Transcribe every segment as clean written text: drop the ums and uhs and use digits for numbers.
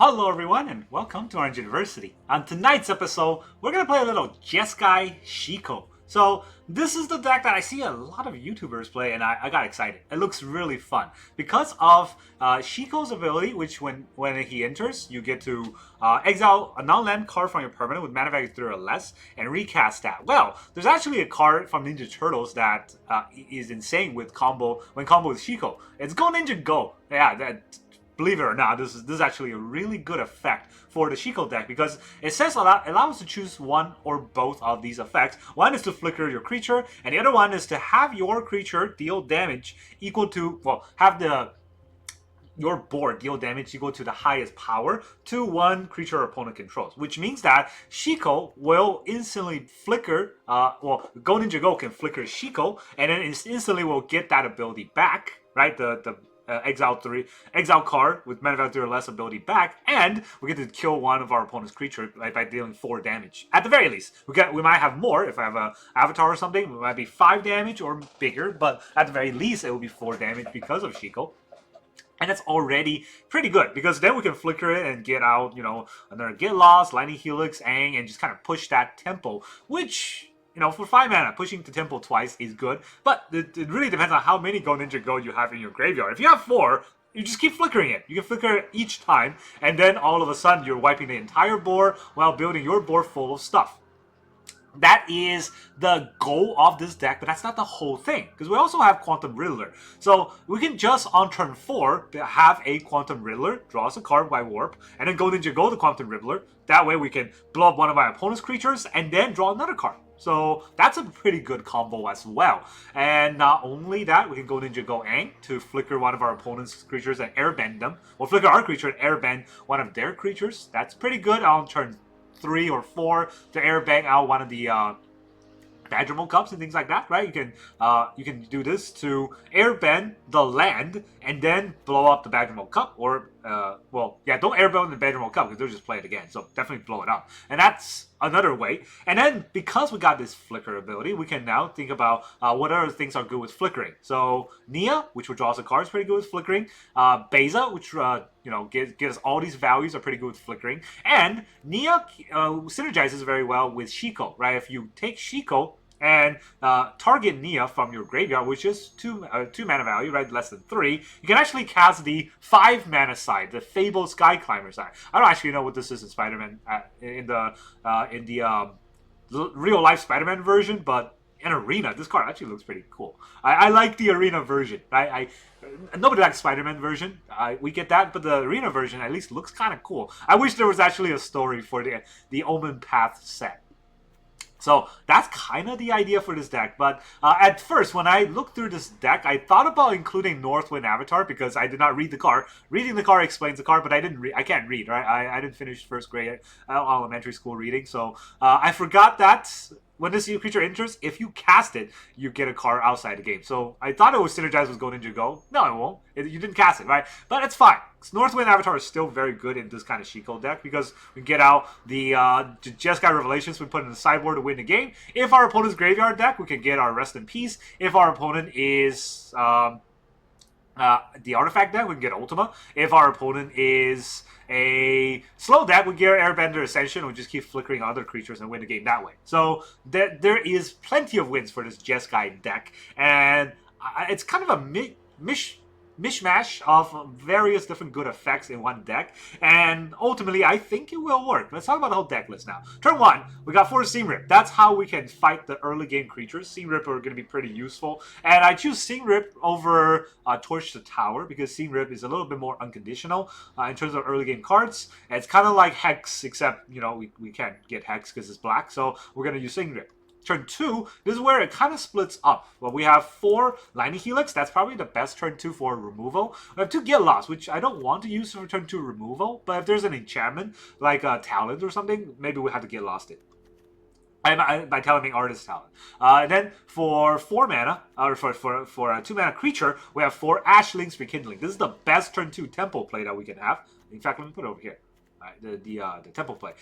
Hello everyone and welcome to Orange University. On tonight's episode, we're going to play a little Jeskai Shiko. So this is the deck that I see a lot of YouTubers play and I got excited. It looks really fun. Because of Shiko's ability, which when he enters, you get to exile a non-land card from your permanent with mana value 3 or less and recast that. Well, there's actually a card from Ninja Turtles that is insane with combo with Shiko. It's Go Ninja Go. Yeah, believe it or not, this is actually a really good effect for the Shiko deck because it says allows to choose one or both of these effects. One is to flicker your creature, and the other one is to have your creature deal damage equal to, well, have your board deal damage equal to the highest power to one creature or opponent controls, which means that Shiko will instantly flicker, Go Ninja Go can flicker Shiko, and then instantly will get that ability back, right? The exile card with mana value 3 or less ability back, and we get to kill one of our opponent's creature by dealing 4 damage. At the very least, we might have more if I have a avatar or something. It might be 5 damage or bigger, but at the very least, it will be 4 damage because of Shiko. And that's already pretty good, because then we can flicker it and get out, another Get Lost, Lightning Helix, Aang, and just kind of push that tempo, which, for 5 mana, pushing the tempo twice is good, but it really depends on how many Go Ninja Go you have in your graveyard. If you have 4, you just keep flickering it. You can flicker it each time, and then all of a sudden you're wiping the entire board while building your board full of stuff. That is the goal of this deck, but that's not the whole thing, because we also have Quantum Riddler. So we can just, on turn 4, have a Quantum Riddler, draw us a card by Warp, and then Go Ninja Go the Quantum Riddler. That way we can blow up one of my opponent's creatures, and then draw another card. So that's a pretty good combo as well. And not only that, we can Go Ninja Go Aang to flicker one of our opponent's creatures and airbend them. We'll flicker our creature and airbend one of their creatures. That's pretty good on turn 3 or 4 to airbang out one of the Badgermole Cups and things like that, right? You can do this to airbend the land and then blow up the Badgermole Cup, or don't airbend the Badgermole Cup because they'll just play it again. So definitely blow it up, and that's another way. And then because we got this flicker ability, we can now think about what other things are good with flickering. So Nia, which will draw us a card, is pretty good with flickering. Beza, which get us all these values, are pretty good with flickering. And Nia synergizes very well with Shiko, right? If you take Shiko and target Nia from your graveyard, which is 2 mana value, right, less than 3, you can actually cast the 5 mana side, the Fable Sky Climber side. I don't actually know what this is in Spider-Man in the real life Spider-Man version, but in Arena, this card actually looks pretty cool. I like the Arena version. Nobody likes Spider-Man version. We get that, but the Arena version at least looks kind of cool. I wish there was actually a story for the Omen Path set. So that's kind of the idea for this deck. But at first, when I looked through this deck, I thought about including Northwind Avatar because I did not read the card. Reading the card explains the card, but I can't read, right? I didn't finish first grade elementary school reading, so I forgot that when this creature enters, if you cast it, you get a card outside the game. So I thought it would synergize with Go Ninja Go. No, it won't. You didn't cast it, right? But it's fine. Northwind Avatar is still very good in this kind of Shiko deck because we get out the Jeskai Revelations we put in the sideboard to win the game. If our opponent's graveyard deck, we can get our Rest in Peace. If our opponent is the Artifact deck, we can get Ultima. If our opponent is a slow deck, we get Airbender Ascension, we just keep flickering other creatures and win the game that way. So there is plenty of wins for this Jeskai deck, and it's kind of a mishmash of various different good effects in one deck, and ultimately I think it will work. Let's talk about the whole deck list now. Turn 1, we got 4 Seam Rip. That's how we can fight the early game creatures. Seam Rip are going to be pretty useful, and I choose Seam Rip over Torch the Tower because Seam Rip is a little bit more unconditional in terms of early game cards. And it's kind of like Hex, except we can't get Hex because it's black, so we're going to use Seam Rip. Turn 2, this is where it kind of splits up. Well, we have 4 Lightning Helix. That's probably the best turn 2 for removal. We have 2 Get Lost, which I don't want to use for turn 2 removal. But if there's an enchantment, like a Talent or something, maybe we have to Get Lost it. By Talent, Artist Talent. And then for 4 mana, or for a 2 mana creature, we have 4 Ashling's Rekindling. This is the best turn 2 tempo play that we can have. In fact, let me put it over here. the temple play.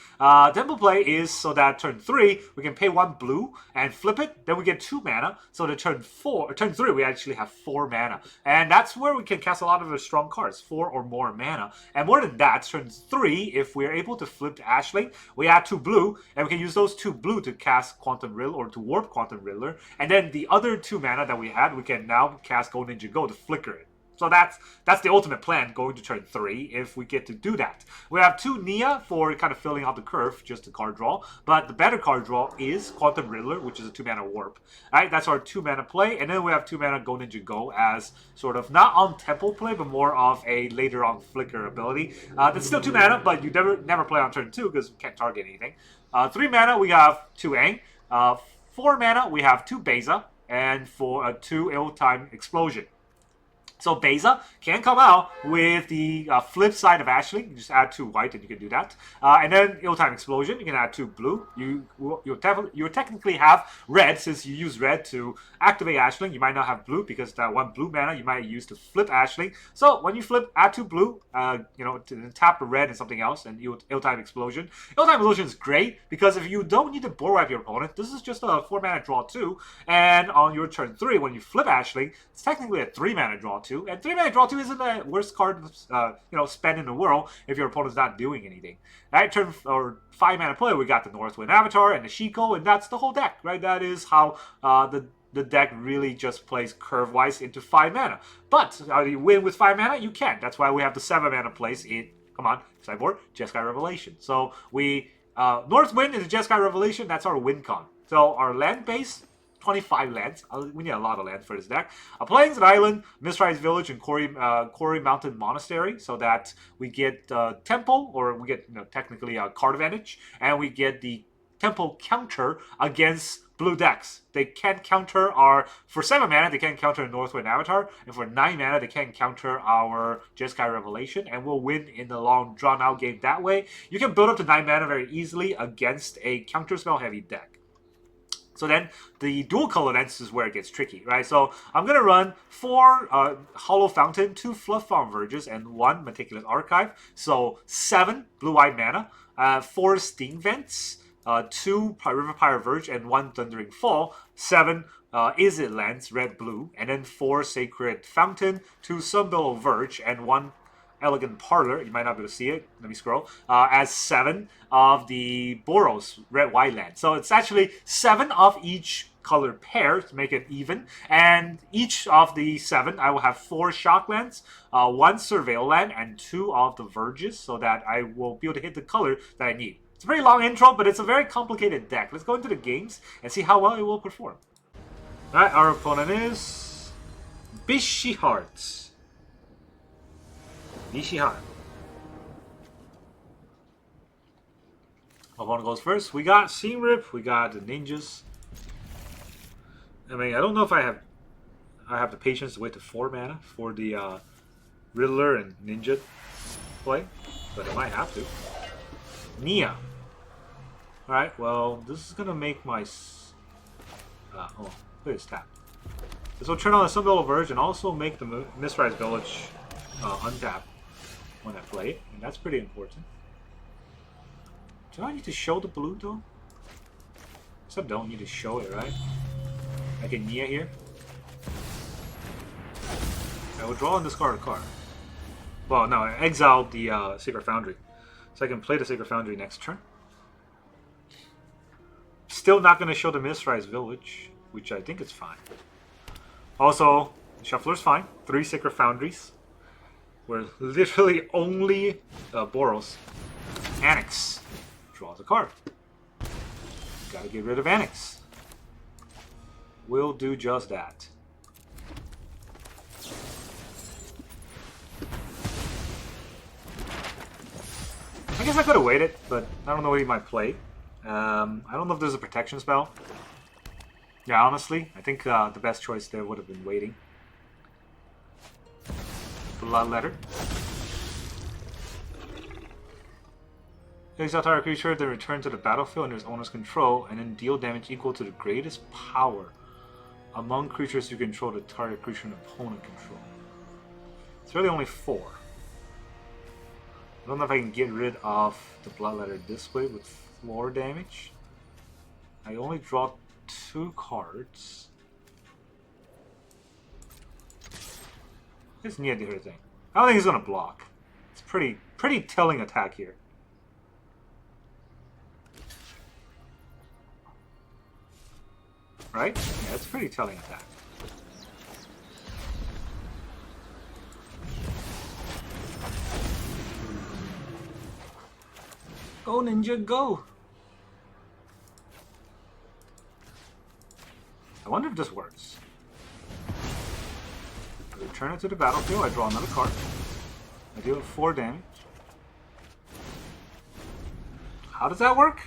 Temple play is so that turn 3 we can pay 1 blue and flip it. Then we get 2 mana. So the turn 3 we actually have 4 mana, and that's where we can cast a lot of the strong cards, 4 or more mana. And more than that, turn 3 if we're able to flip to Ashling, we add 2 blue, and we can use those 2 blue to cast Quantum Riddler or to warp Quantum Riddler. And then the other 2 mana that we had, we can now cast Go Ninja Go to flicker it. So that's the ultimate plan going to turn 3 if we get to do that. We have 2 Nia for kind of filling out the curve, just a card draw. But the better card draw is Quantum Riddler, which is a 2 mana warp. Alright, that's our 2 mana play. And then we have 2 mana Go Ninja Go as sort of not on temple play, but more of a later on flicker ability. That's still 2 mana, but you never play on turn 2 because you can't target anything. 3 mana, we have 2 Aang. 4 mana, we have 2 Beza. And for a 2 Ill-Time Explosion. So Beza can come out with the flip side of Ashling. You just add 2 white and you can do that. And then Ill-Time Explosion, you can add 2 blue. You technically have red, since you use red to activate Ashling. You might not have blue because that 1 blue mana you might use to flip Ashling. So when you flip, add 2 blue, to tap the red and something else, and Ill-Time Explosion. Ill-Time Explosion is great because if you don't need to board wipe your opponent, this is just a 4 mana draw 2. And on your turn 3, when you flip Ashling, it's technically a 3 mana draw 2. And 3 mana draw 2 isn't the worst card spend in the world if your opponent's not doing anything. Right, turn or 5 mana play, we got the Northwind Avatar and the Shiko, and that's the whole deck, right? That is how the deck really just plays curve-wise into 5 mana. But how do you win with 5 mana? You can. That's why we have the 7 mana plays in, come on, sideboard, Jeskai Revelation. So we, Northwind is a Jeskai Revelation, that's our win con. So our land base, 25 lands. We need a lot of land for this deck. Plains and Island, Mistrise Village, and Cori Mountain Monastery, so that we get Temple, or we get technically a card advantage, and we get the Temple counter against blue decks. They can't counter for 7 mana, they can't counter Northwind Avatar, and for 9 mana, they can't counter our Jeskai Revelation, and we'll win in the long, drawn-out game that way. You can build up to 9 mana very easily against a counterspell-heavy deck. So then the dual color lens is where it gets tricky, right? So I'm going to run 4 Hallowed Fountain, 2 Floodfarm Verges, and 1 Meticulous Archive. So 7 blue-white mana, 4 Sting Vents, 2 River Pirate Verge, and 1 Thundering Fall. 7 Is It Lands, red-blue, and then 4 Sacred Fountain, 2 Sunbillow Verge, and 1 Elegant Parlor. You might not be able to see it. Let me scroll. As 7 of the Boros red-white land. So it's actually 7 of each color pair to make it even. And each of the 7, I will have 4 shock lands, 1 surveil land, and 2 of the verges, so that I will be able to hit the color that I need. It's a very long intro, but it's a very complicated deck. Let's go into the games and see how well it will perform. Alright, our opponent is Bishiart. Bishiart. Opponent goes first. We got Seam Rip. We got the ninjas. I mean, I don't know if I have the patience to wait to 4 mana for the Riddler and Ninja play, but I might have to. Nia. All right. Well, this is gonna make my. Oh, look at this tap. This will turn on the Sunbillow Verge and also make the Mistrise Village untap when I play it, and that's pretty important. Do I need to show the blue though? I don't need to show it, right? I can Nia here. I will draw and discard a card. Well, no, I exiled the Sacred Foundry. So I can play the Sacred Foundry next turn. Still not going to show the Mistrise Village, which I think is fine. Also, Shuffler's fine. 3 Sacred Foundries. We're literally only Boros. Annex. Draws a card. Gotta get rid of Annex. We'll do just that. I guess I could have waited, but I don't know what he might play. I don't know if there's a protection spell. Yeah, honestly, I think the best choice there would have been waiting. Bloodletter. Exile target creature, then return to the battlefield under its owner's control, and then deal damage equal to the greatest power among creatures you control the target creature and opponent control. It's really only 4. don't know if I can get rid of the Bloodletter this way with floor damage. I only draw 2 cards. It's near the other thing. I don't think he's gonna block. It's pretty telling attack here. Right? Yeah, it's pretty telling attack. Go, ninja, go! I wonder if this works. I return it to the battlefield, I draw another card. I deal 4 damage. How does that work?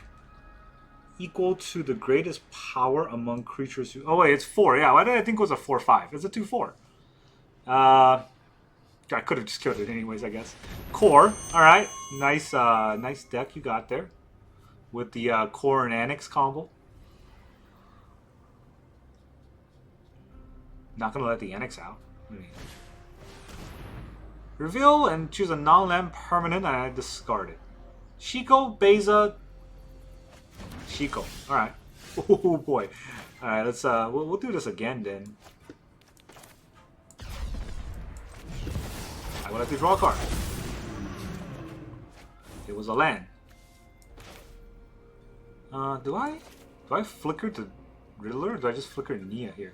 Equal to the greatest power among creatures who... Oh wait, it's 4. Yeah, why did I think it was a 4/5? It's a 2/4. I could have just killed it anyways, I guess. Core. Alright. Nice nice deck you got there. With the Core and Annex combo. Not gonna let the Annex out. Reveal and choose a non-land permanent and I discard it. Shiko, Beza, Shiko. Alright. Oh boy. Alright, let's we'll do this again then. I would like to draw a card. It was a land. Do I flicker to Riddler or do I just flicker Nia here?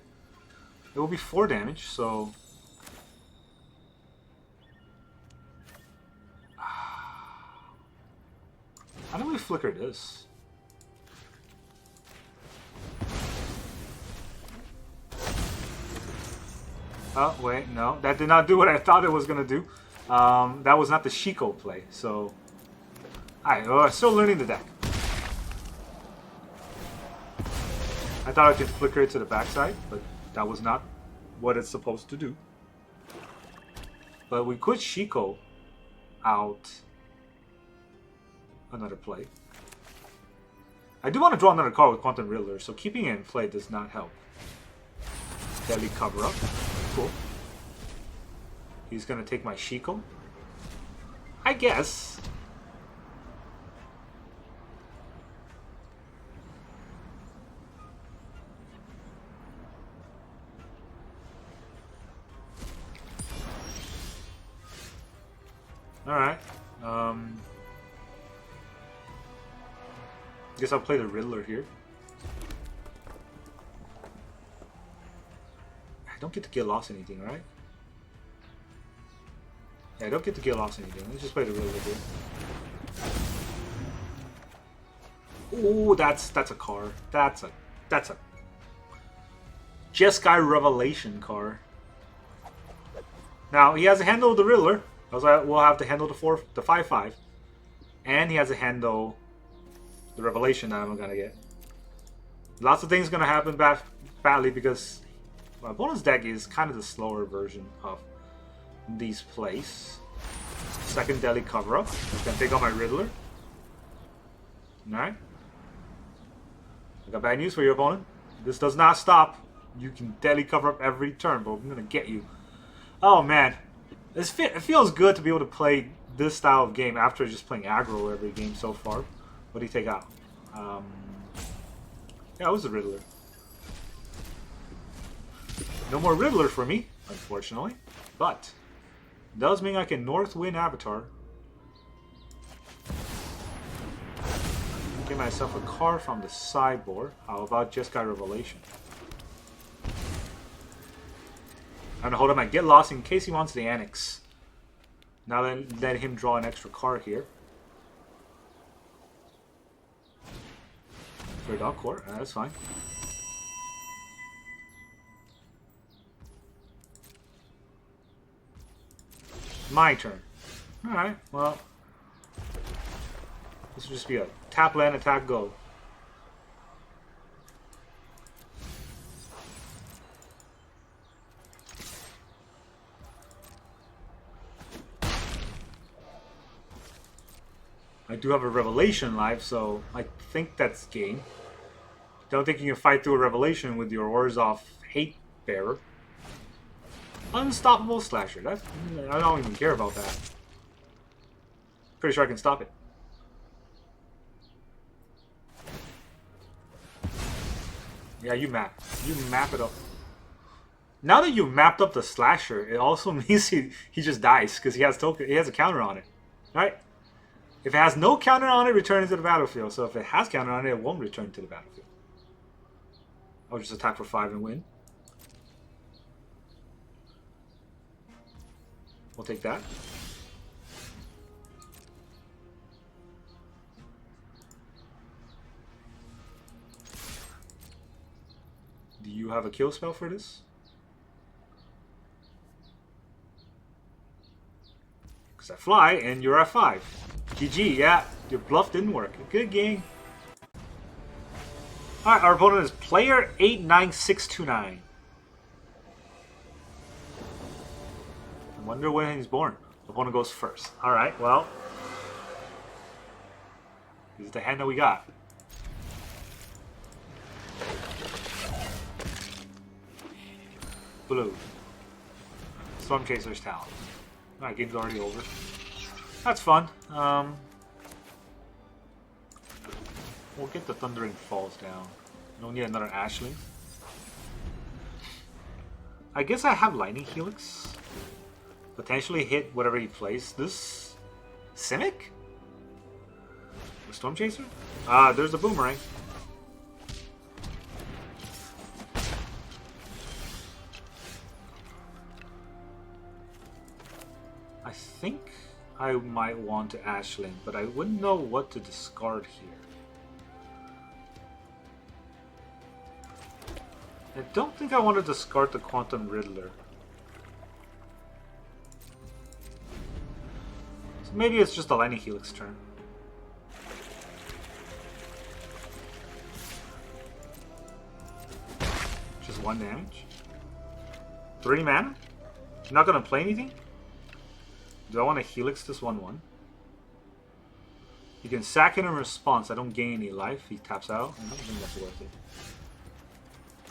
It will be 4 damage, so how do we flicker this? Oh, wait, no. That did not do what I thought it was going to do. That was not the Shiko play, so... Alright, still learning the deck. I thought I could flicker it to the backside, but that was not what it's supposed to do. But we could Shiko out another play. I do want to draw another card with Quantum Riddler, so keeping it in play does not help. Deadly Cover Up. Cool. He's gonna take my Shiko. I guess. Alright. Guess I'll play the Riddler here. I don't get to get lost anything, right? Yeah, I don't get to get lost anything. Let's just play the Riddler here. Ooh, that's a card. That's a Jeskai Revelation card. Now he has to handle the Riddler. We'll have to handle the 5/5, and he has to handle the Revelation that I'm gonna get. Lots of things gonna happen badly because my bonus deck is kind of the slower version of these plays. Second Deadly Cover Up. I'm gonna take out my Riddler. Alright. I got bad news for your opponent. This does not stop. You can Deadly Cover Up every turn, but I'm gonna get you. Oh man. It feels good to be able to play this style of game after just playing aggro every game so far. What do you take out? Yeah, it was the Riddler. No more Riddler for me, unfortunately. But it does mean I can Northwind Avatar. Get myself a card from the sideboard. How about Jeskai Revelation? I'm gonna hold up my Get Lost in case he wants the Annex. Now let him draw an extra card here. For a Dog Court, that's fine. My turn. Alright, well. This will just be a tap land, attack, go. I do have a Revelation live, so I think that's game. Don't think you can fight through a Revelation with your Orzhov Hate Bearer. Unstoppable Slasher. I don't even care about that. Pretty sure I can stop it. Yeah, you map. You map it up. Now that you've mapped up the slasher, it also means he just dies because he has token. He has a counter on it, right? If it has no counter on it, return it to the battlefield. So if it has counter on it, it won't return to the battlefield. I'll just attack for 5 and win. We'll take that. Do you have a kill spell for this? Because I fly and you're at 5. GG, yeah, your bluff didn't work. Good game. Alright, our opponent is player 89629. I wonder when he's born. The opponent goes first. Alright, well. This is the hand that we got. Blue. Storm Chaser's Talon. Alright, game's already over. That's fun. We'll get the Thundering Falls down. Don't need another Ashling. I guess I have Lightning Helix. Potentially hit whatever he plays. This Simic? The Storm Chaser? Ah, there's the Boomerang. I think I might want to Ashling, but I wouldn't know what to discard here. I don't think I want to discard the Quantum Riddler. So maybe it's just a Lightning Helix turn. Just 1 damage. 3 mana? You're not going to play anything? Do I want to Helix this 1/1? You can sack it in response. I don't gain any life. He taps out. I don't think that's worth it.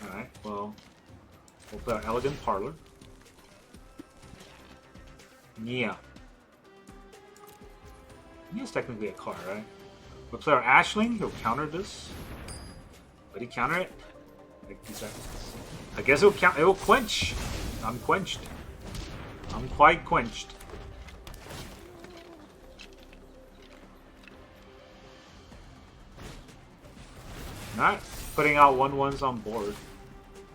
Alright, well, we'll play our Elegant Parlor. Nia. Nia's technically a card, right? We'll play our Ashling. He'll counter this. But he counter it? I guess it'll count. It'll quench. I'm quenched. I'm quite quenched. Alright, putting out 1/1s on board.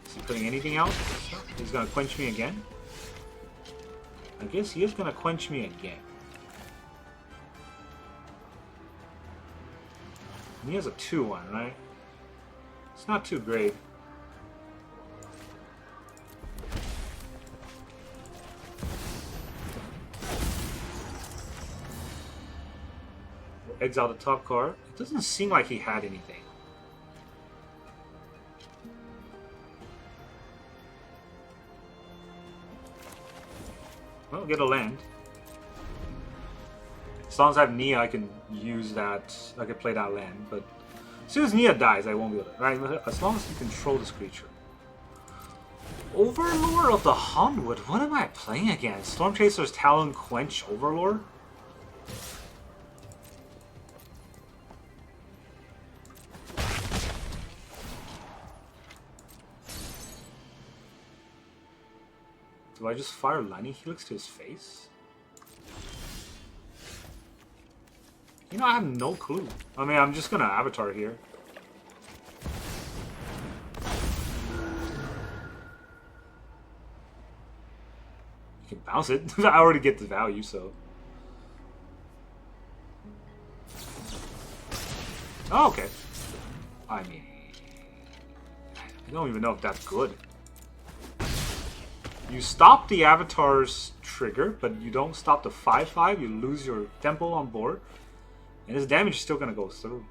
Is he putting anything out? He's gonna quench me again? I guess he is gonna quench me again. And he has a 2/1, right? It's not too great. We'll exile the top card. It doesn't seem like he had anything. Well, get a land. As long as I have Nia, I can use that. I can play that land. But as soon as Nia dies, I won't be able to. Right? As long as you control this creature. Overlord of the Huntwood. What am I playing against? Storm Chaser's Talon Quench Overlord? Do I just fire Lightning Helix to his face? You know, I have no clue. I mean, I'm just gonna Avatar here. You can bounce it. I already get the value, so... Oh, okay. I mean... I don't even know if that's good. You stop the Avatar's trigger, but you don't stop the 5/5. You lose your tempo on board. And his damage is still going to go through.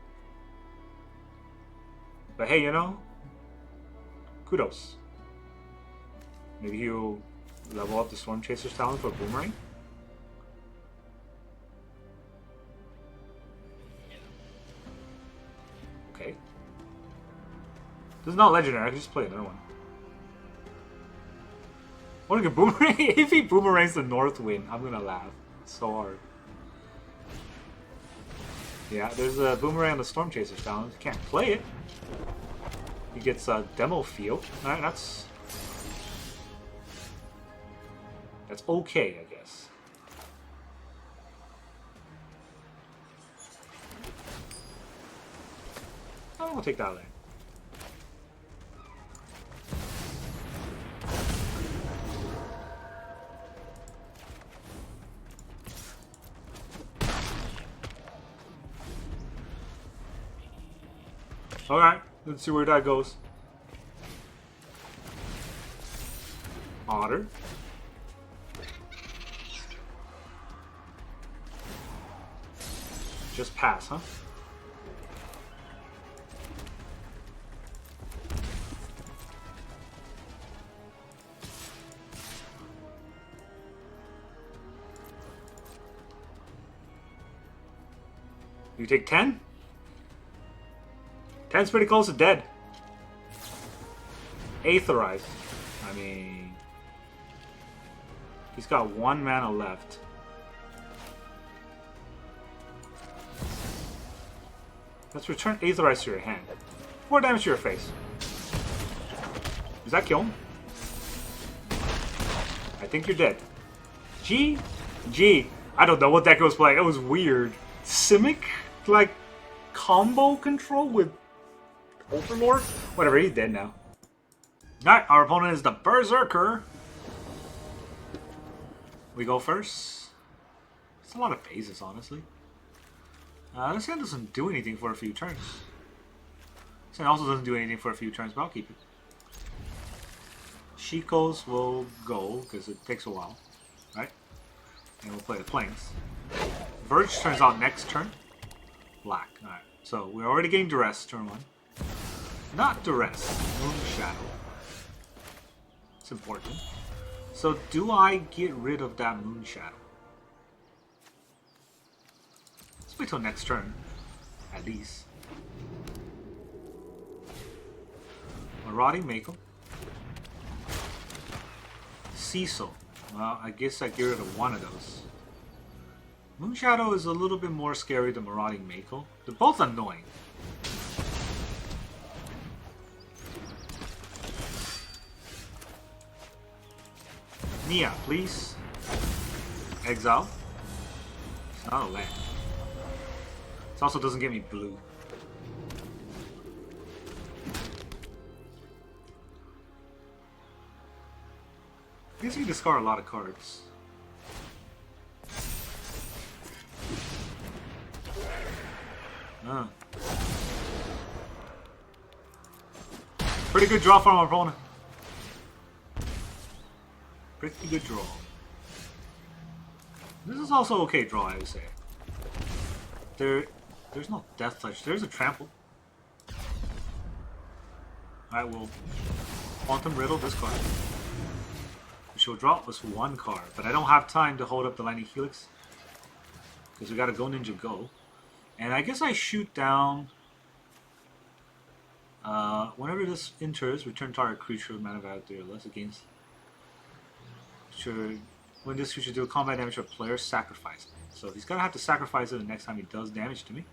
But hey, you know, kudos. Maybe he'll level up the Storm Chaser's Talon for a Boomerang. Okay. This is not legendary, I can just play another one. What a good Boomerang! If he Boomerangs the North Wind, I'm gonna laugh so hard. Yeah, there's a Boomerang on the Storm Chasers down. You can't play it. He gets a Demo Field. Alright, that's okay, I guess. I'm gonna take that lane. Alright, let's see where that goes. Otter. Just pass, huh? You take 10? 10's pretty close to dead. Aetherize. I mean... He's got 1 mana left. Let's return Aetherize to your hand. 4 damage to your face. Does that kill him? I think you're dead. G? I don't know what deck was playing. It was weird. Simic? Like, combo control with Overlord? Whatever, he's dead now. Alright, our opponent is the Berserker. We go first. It's a lot of phases, honestly. This hand doesn't do anything for a few turns. This hand also doesn't do anything for a few turns, but I'll keep it. Shiko's will go, because it takes a while. Right? And we'll play the Plains. Verge turns out next turn. Black. Alright, so we're already getting Duress, turn 1. Not Duress. Moon Shadow. It's important. So do I get rid of that Moon Shadow? Let's wait till next turn, at least. Marauding Mako. Cecil. Well, I guess I get rid of one of those. Moon Shadow is a little bit more scary than Marauding Mako. They're both annoying. Nia, please. Exile. It's not a land. It also doesn't get me blue. I guess you discard a lot of cards. Pretty good draw from our opponent. Pretty good draw. This is also okay draw, I would say. There's no Death Touch. There's a Trample. Alright, we'll Quantum Riddle this card. Which will drop us 1 card. But I don't have time to hold up the Lightning Helix. Because we gotta go Ninja Go. And I guess I shoot down... whenever this enters, return target creature with mana value 3 or less against... Sure, when this creature deals combat damage to a player, sacrifice it. So he's gonna have to sacrifice it the next time he does damage to me.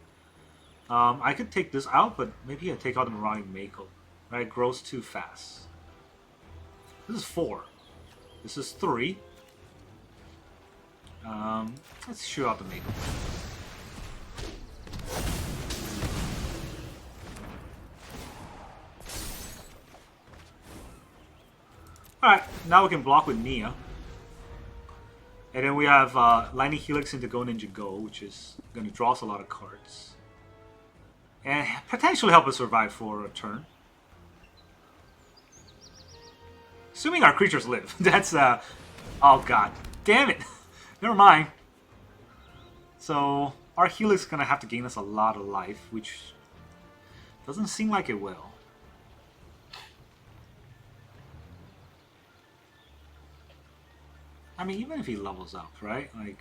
I could take this out, but maybe I take out the Marauding Mako. Right, it grows too fast. This is 4. This is 3. Let's shoot out the Mako. Alright, now we can block with Nia. And then we have Lightning Helix into Go Ninja Go, which is going to draw us a lot of cards. And potentially help us survive for a turn. Assuming our creatures live. That's, oh god. Damn it! Never mind. So, our Helix is going to have to gain us a lot of life, which doesn't seem like it will. I mean, even if he levels up, right? Like,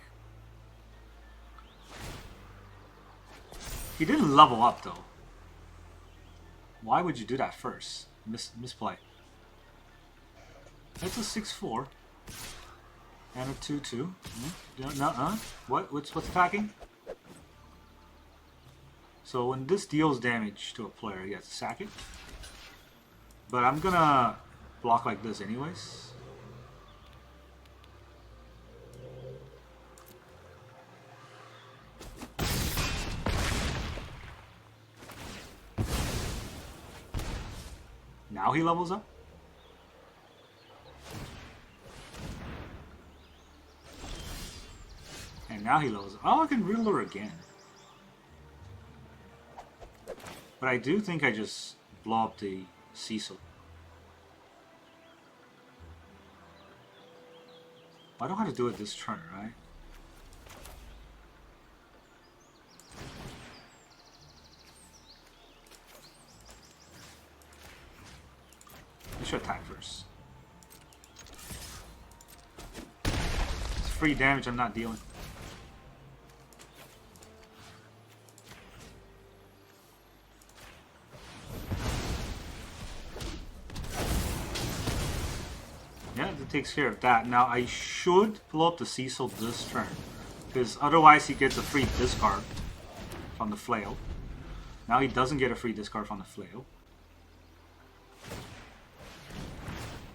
he didn't level up, though. Why would you do that first? Misplay. It's a 6/4. And a 2/2. Nuh-uh. What's attacking? So when this deals damage to a player, he has to sack it. But I'm gonna block like this anyways. Now he levels up. And now he levels up. Oh, I can relure again. But I do think I just blow up the Cecil. I don't have to do it this turn, right? I should attack first. It's free damage I'm not dealing. Yeah, that takes care of that. Now I should blow up the Cecil this turn, because otherwise he gets a free discard from the flail. Now he doesn't get a free discard from the flail.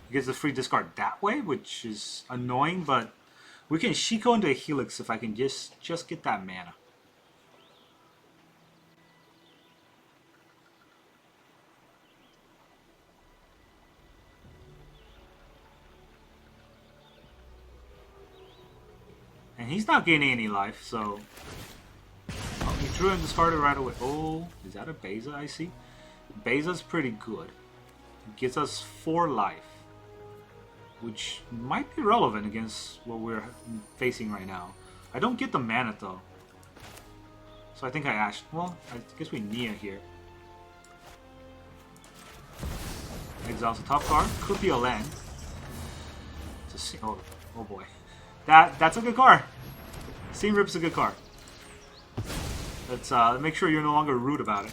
He gets a free discard that way, which is annoying, but we can Shiko into a Helix if I can just get that mana. And he's not gaining any life, so... Oh, he drew and discarded right away. Oh, is that a Beza I see? Beza's pretty good. It gives us 4 life. Which might be relevant against what we're facing right now. I don't get the mana though. So I think I well, I guess we Nia here. Exiles the top card. Could be a land. Oh boy. That's a good card. Seam Rip's a good card. Let's make sure you're no longer rude about it.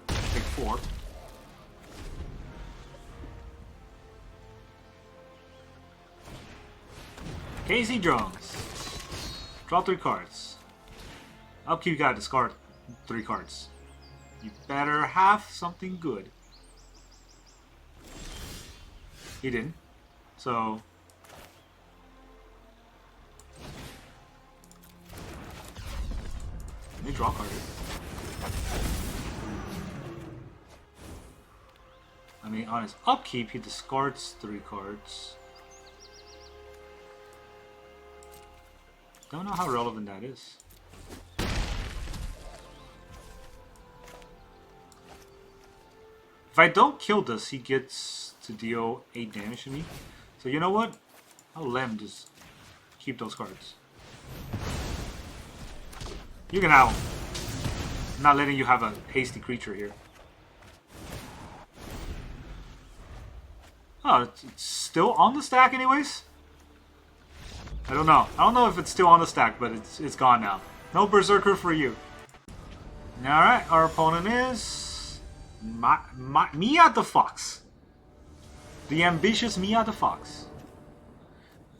Take 4. Casey Jones. Draw 3 cards. Upkeep, you gotta discard 3 cards. You better have something good. He didn't. So... let me draw a card. I mean, on his upkeep, he discards 3 cards. Don't know how relevant that is. If I don't kill this, he gets to deal 8 damage to me. So you know what? I'll let him just keep those cards. You can have them. I'm not letting you have a hasty creature here. Oh, it's still on the stack anyways? I don't know. I don't know if it's still on the stack, but it's gone now. No Berserker for you. Alright, our opponent is... Mia the Fox. The ambitious Mia the Fox.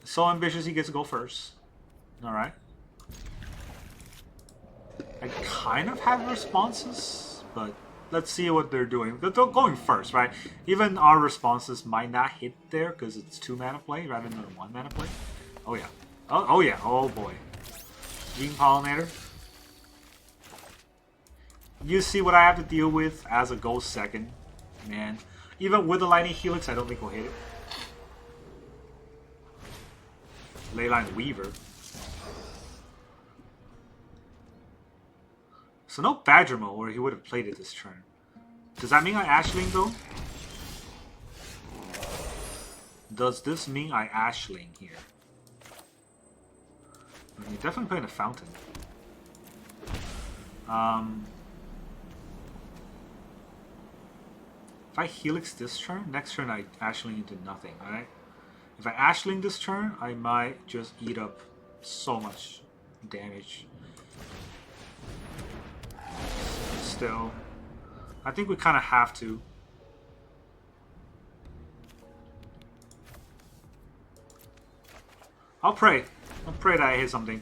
So ambitious he gets to go first. Alright. I kind of have responses, but let's see what they're doing. They're going first, right? Even our responses might not hit there because it's 2 mana play rather than 1 mana play. Oh yeah. Oh yeah. Oh boy. Gene Pollinator. You see what I have to deal with as a go second. Man. Even with the Lightning Helix, I don't think we'll hit it. Leyline Weaver. So no Badgermo, or he would have played it this turn. Does that mean I Ashling though? Does this mean I Ashling here? You're definitely playing a Fountain. If I Helix this turn, next turn I Ashling into nothing, alright? If I Ashling this turn, I might just eat up so much damage. Still, I think we kind of have to. I'll pray. I'll pray that I hit something.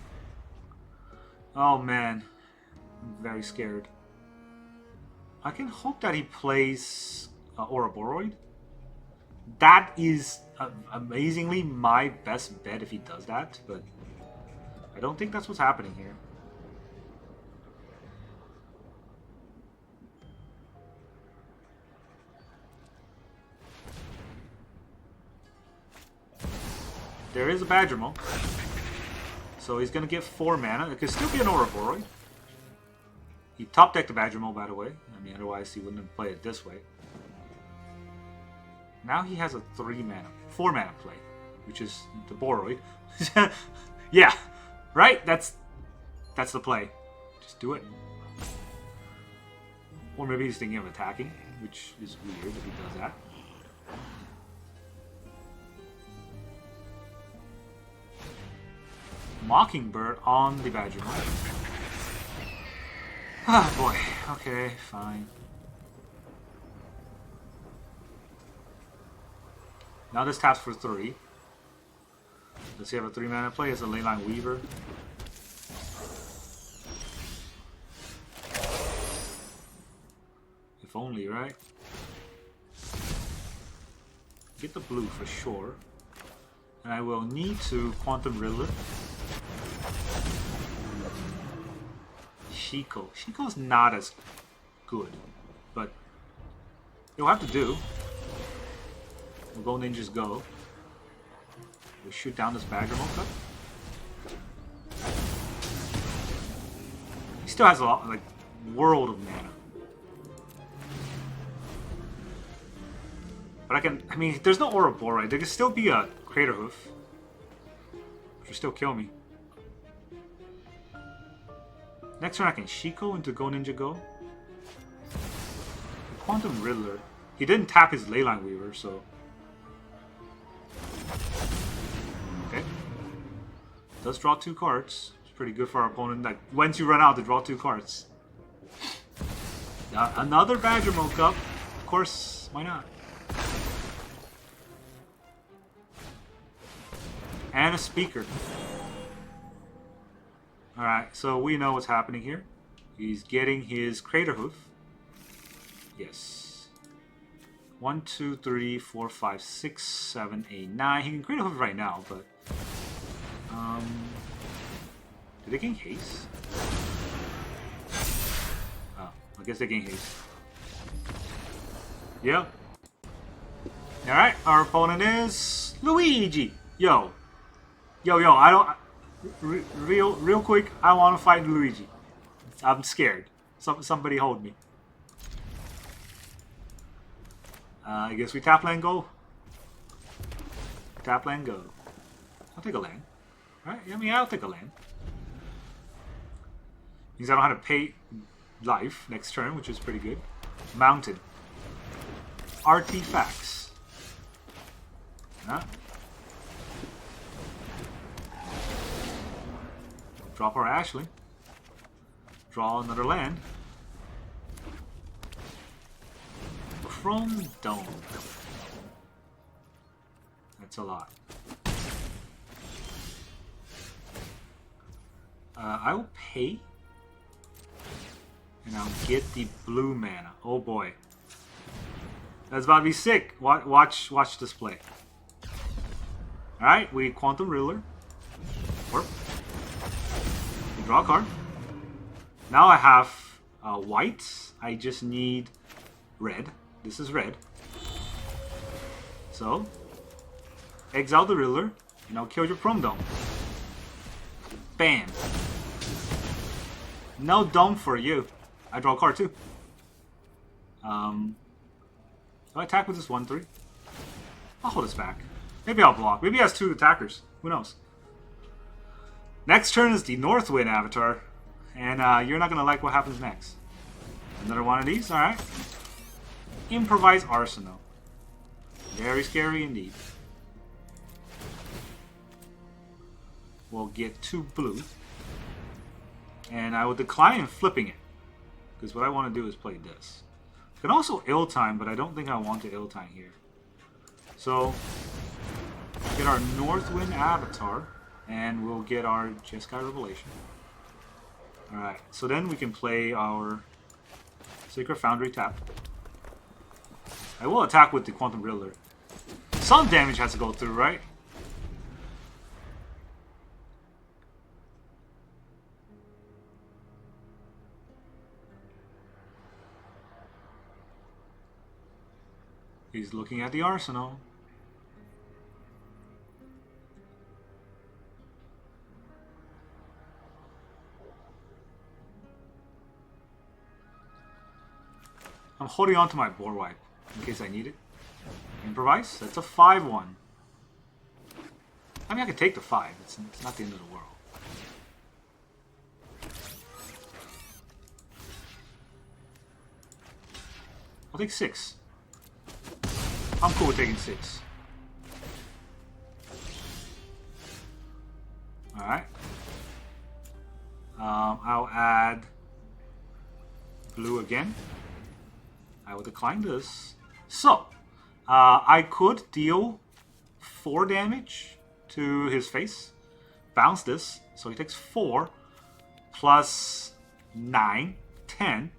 Oh man, I'm very scared. I can hope that he plays Ouroboros. That is amazingly my best bet if he does that, but I don't think that's what's happening here. There is a Badgermo. So he's going to get 4 mana. It could still be an Ouroboros. He top decked the Badgermo, by the way. I mean, otherwise he wouldn't have played it this way. Now he has a 4 mana play, which is the Boroid. Yeah, right? That's the play. Just do it. Or maybe he's thinking of attacking, which is weird if he does that. Mockingbird on the Badgermo. Ah, boy. Okay, fine. Now this taps for 3. Does he have a 3 mana play as a Leyline Weaver? If only, right? Get the blue for sure. And I will need to Quantum Riddler. Shiko. Shiko's not as good, but you'll have to do. We'll go ninjas go. We'll shoot down this Badgermo cut. He still has a lot, like, world of mana. But I mean, there's no Ouroboros. There could still be a Craterhoof, which will still kill me. Next turn I can Shiko into Go Ninja Go. Quantum Riddler. He didn't tap his Leyline Weaver, so... Okay. Does draw 2 cards. It's pretty good for our opponent. Like, once you run out to draw 2 cards. Another Badgermo Cup. Of course, why not? And a Speaker. Alright, so we know what's happening here. He's getting his Craterhoof. Yes. 1, 2, 3, 4, 5, 6, 7, 8, 9. He can Craterhoof right now, but... Did they gain haste? Oh, I guess they gain haste. Yep. Alright, our opponent is... Luigi! Yo, I don't... Real quick, I want to fight Luigi. I'm scared. Somebody hold me. I guess we tap land go. Tap land go. I'll take a land. Right? I mean, I'll take a land. Means I don't have to pay life next turn, which is pretty good. Mountain. Artifacts. Huh? Drop our Ashling. Draw another land. Chrome Dome. That's a lot. I will pay. And I'll get the blue mana. Oh boy. That's about to be sick. Watch this play. Alright, we Quantum Ruler. Warp. Draw a card. Now I have white. I just need red. This is red. So, exile the Riddler, and I'll kill your Chrome Dome. Bam. No dome for you. I draw a card too. So I attack with this 1/3. I'll hold this back. Maybe I'll block. Maybe he has 2 attackers. Who knows? Next turn is the Northwind Avatar, and you're not going to like what happens next. Another one of these, alright. Improvise Arsenal. Very scary indeed. We'll get 2 blue. And I will decline flipping it, because what I want to do is play this. I can also ill-time, but I don't think I want to ill-time here. So, get our Northwind Avatar. And we'll get our Jeskai Revelation. Alright, so then we can play our Sacred Foundry tap. I will attack with the Quantum Riddler. Some damage has to go through, right? He's looking at the arsenal. I'm holding on to my board wipe in case I need it. Improvise. That's a 5-1. I mean, I could take the 5. It's not the end of the world. I'll take 6. I'm cool with taking 6. Alright. I'll add blue again. I will decline this. So, I could deal 4 damage to his face. Bounce this. So he takes 4 plus 9, 10.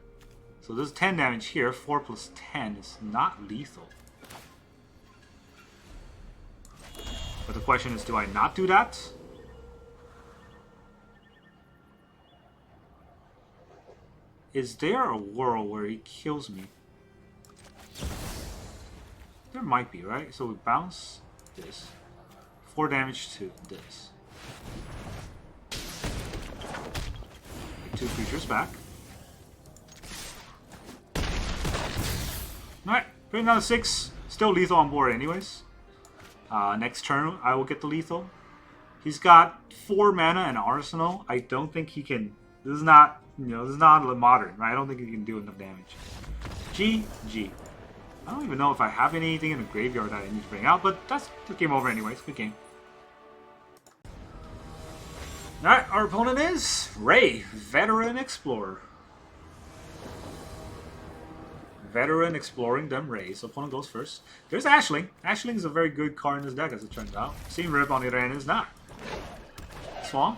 So there's 10 damage here. 4 plus 10 is not lethal. But the question is, do I not do that? Is there a world where he kills me? There might be, right? So we bounce this. 4 damage to this. Get 2 creatures back. Alright, put another 6. Still lethal on board anyways. Next turn, I will get the lethal. He's got 4 mana and arsenal. I don't think he can... This is not, this is not modern, right? I don't think he can do enough damage. GG. I don't even know if I have anything in the graveyard that I need to bring out, but that's the game over anyways. Good game. Alright, our opponent is Ray, Veteran Explorer. Veteran exploring them Rays. So opponent goes first. There's Ashling. Ashling is a very good card in this deck as it turns out. Rip on the other end is not. Swamp.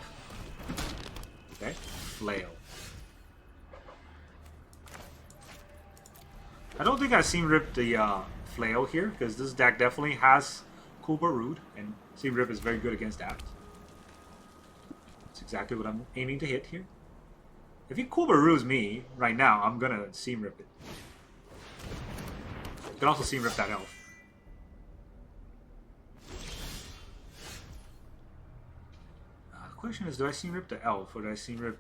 Okay. Flail. I don't think I've Rip the Flail here, because this deck definitely has Kuba Root, and Rip is very good against that. That's exactly what I'm aiming to hit here. If he Kuba Roos me right now, I'm gonna Rip it. You can also Rip that elf. The question is, do I Rip the elf, or do I Rip...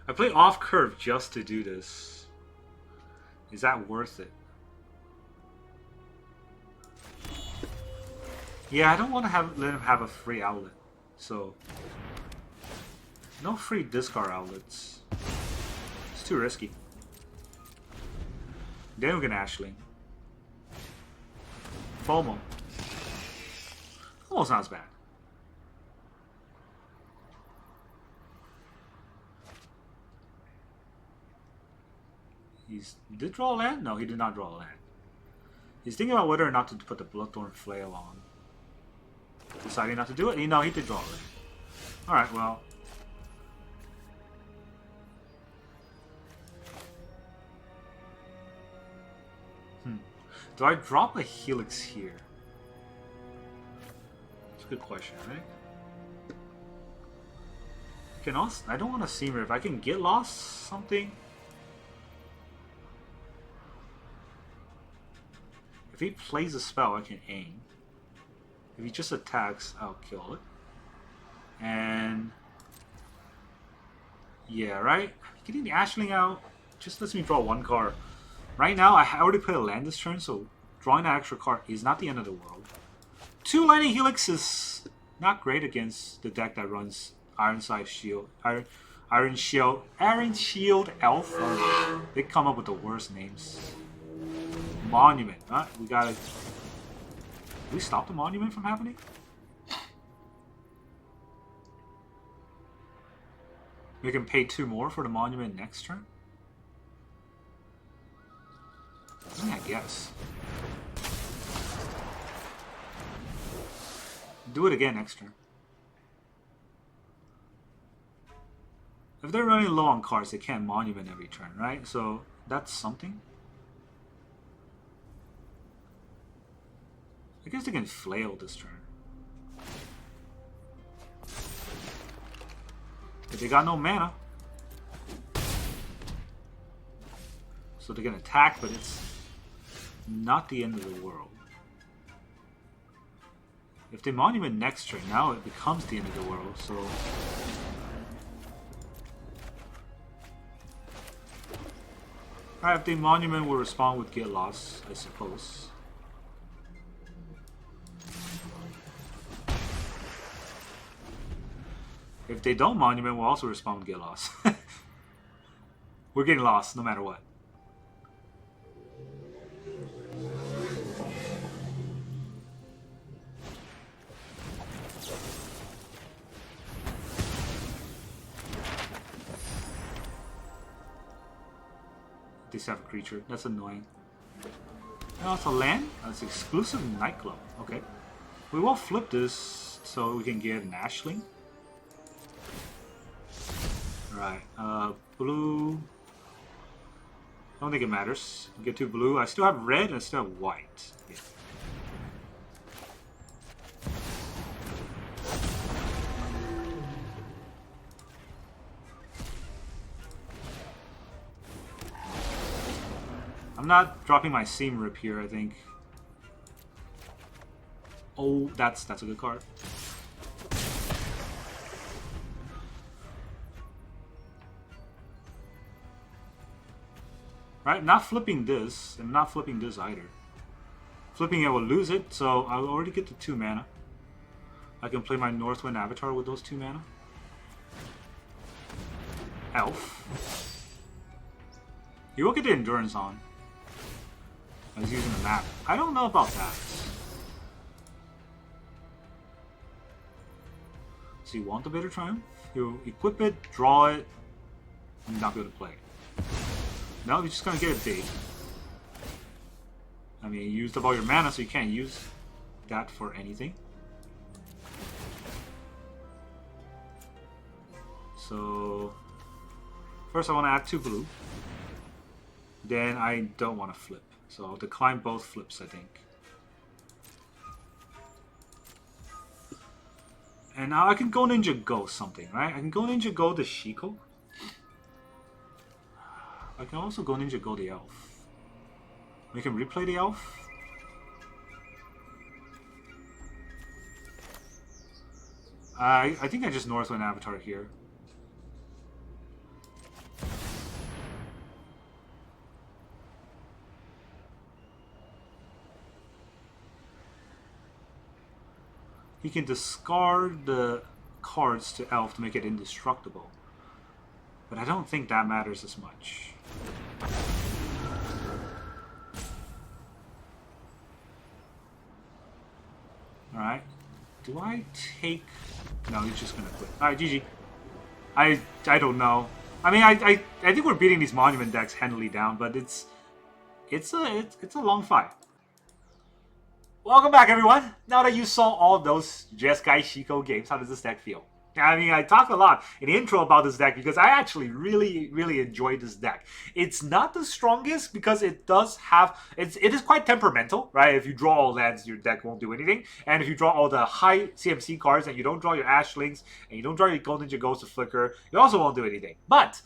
I play off curve just to do this. Is that worth it? Yeah, I don't want to let him have a free outlet. So, no free discard outlets. It's too risky. Then we can Ashling. FOMO. FOMO's not as bad. He did draw a land? No, he did not draw a land. He's thinking about whether or not to put the Bloodthorn Flail on. Deciding not to do it? No, he did draw a land. Alright, well. Do I drop a Helix here? That's a good question, right? I can also, I don't want to see if I can get lost something. If he plays a spell, I can aim. If he just attacks, I'll kill it. And yeah, right? Getting the Ashling out just lets me draw 1 card. Right now, I already played a land this turn, so drawing that extra card is not the end of the world. 2 Lightning Helix is not great against the deck that runs Ironside Shield, Iron Shield Elf. They come up with the worst names. Monument. We gotta... Did we stop the monument from happening? We can pay 2 more for the monument next turn? I guess. Do it again next turn. If they're running low on cards, they can't monument every turn, right? So that's something. I guess they can flail this turn. But they got no mana. So they can attack, but it's not the end of the world. If they monument next turn, now it becomes the end of the world, so... Alright, if they monument, we'll respond with get lost, I suppose. If they don't monument, we'll also respond with get lost. We're getting lost no matter what. They have a creature. That's annoying. And also land? That's exclusive nightclub. Okay. We will flip this so we can get an Ashling. Right. Blue. I don't think it matters. We get 2 blue. I still have red and I still have white. Yeah. I'm not dropping my Seam Rip here, I think. Oh, that's a good card. Right, not flipping this, and not flipping this either. Flipping it will lose it, so I'll already get the 2 mana. I can play my Northwind Avatar with those 2 mana. Elf. You will get the Endurance on. I was using the map. I don't know about that. So you want the Bitter Triumph? You equip it, draw it, and not be able to play it. No, you're just gonna get it big. I mean, you used up all your mana, so you can't use that for anything. So first I want to add 2 blue. Then I don't want to flip. So I'll decline both flips, I think. And now I can go Ninja Go something, right? I can go Ninja Go the Shiko. I can also go Ninja Go the Elf. We can replay the Elf. I think I just Northwind Avatar here. He can discard the cards to Elf to make it indestructible. But I don't think that matters as much. Alright. Do I take... No, he's just gonna quit. Alright, GG. I don't know. I mean, I think we're beating these Monument decks handily down, but it's a long fight. Welcome back, everyone! Now that you saw all those Jeskai Shiko games, how does this deck feel? I mean, I talked a lot in the intro about this deck because I actually really enjoy this deck. It's not the strongest because it does have... It is quite temperamental, right? If you draw all lands, your deck won't do anything. And if you draw all the high CMC cards and you don't draw your Ashlings and you don't draw your Golden Ninja Ghost to Flicker, you also won't do anything. But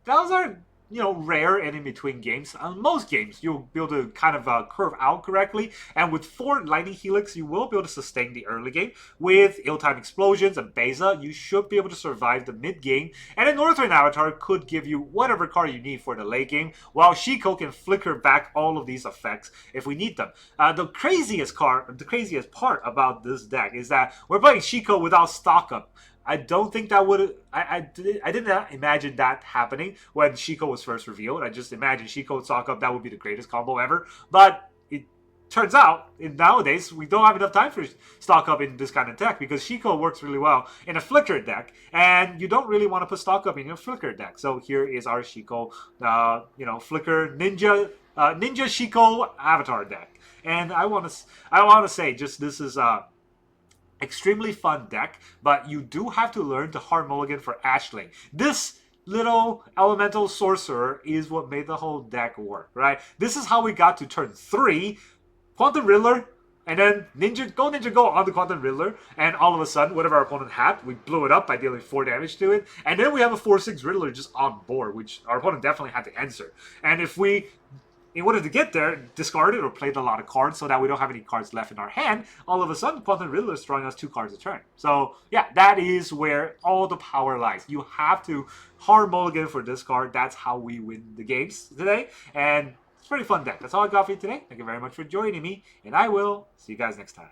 those are... you know, rare and in between games. Most games, you'll be able to kind of curve out correctly. And with 4 Lightning Helix, you will be able to sustain the early game. With Ill-Timed Explosions and Beza, you should be able to survive the mid-game. And a Northwind Avatar could give you whatever card you need for the late game, while Shiko can flicker back all of these effects if we need them. The craziest part about this deck is that we're playing Shiko without stock up. I don't think that would... I didn't imagine that happening when Shiko was first revealed. I just imagined Shiko would stock up. That would be the greatest combo ever. But it turns out, nowadays, we don't have enough time for stock up in this kind of deck because Shiko works really well in a Flicker deck. And you don't really want to put stock up in your Flicker deck. So here is our Shiko, Flicker Ninja Shiko Avatar deck. And I want to say, just this is... extremely fun deck, but you do have to learn to hard mulligan for Ashling. This little elemental sorcerer is what made the whole deck work, right? This is how we got to turn 3, Quantum Riddler, and then Ninja Go on the Quantum Riddler, and all of a sudden, whatever our opponent had, we blew it up by dealing 4 damage to it, and then we have a 4/6 Riddler just on board, which our opponent definitely had to answer. And if we, in order to get there, discarded or played a lot of cards so that we don't have any cards left in our hand, all of a sudden, Quantum Riddler is throwing us 2 cards a turn. So, yeah, that is where all the power lies. You have to hard mulligan for this card. That's how we win the games today, and it's a pretty fun deck. That's all I got for you today. Thank you very much for joining me, and I will see you guys next time.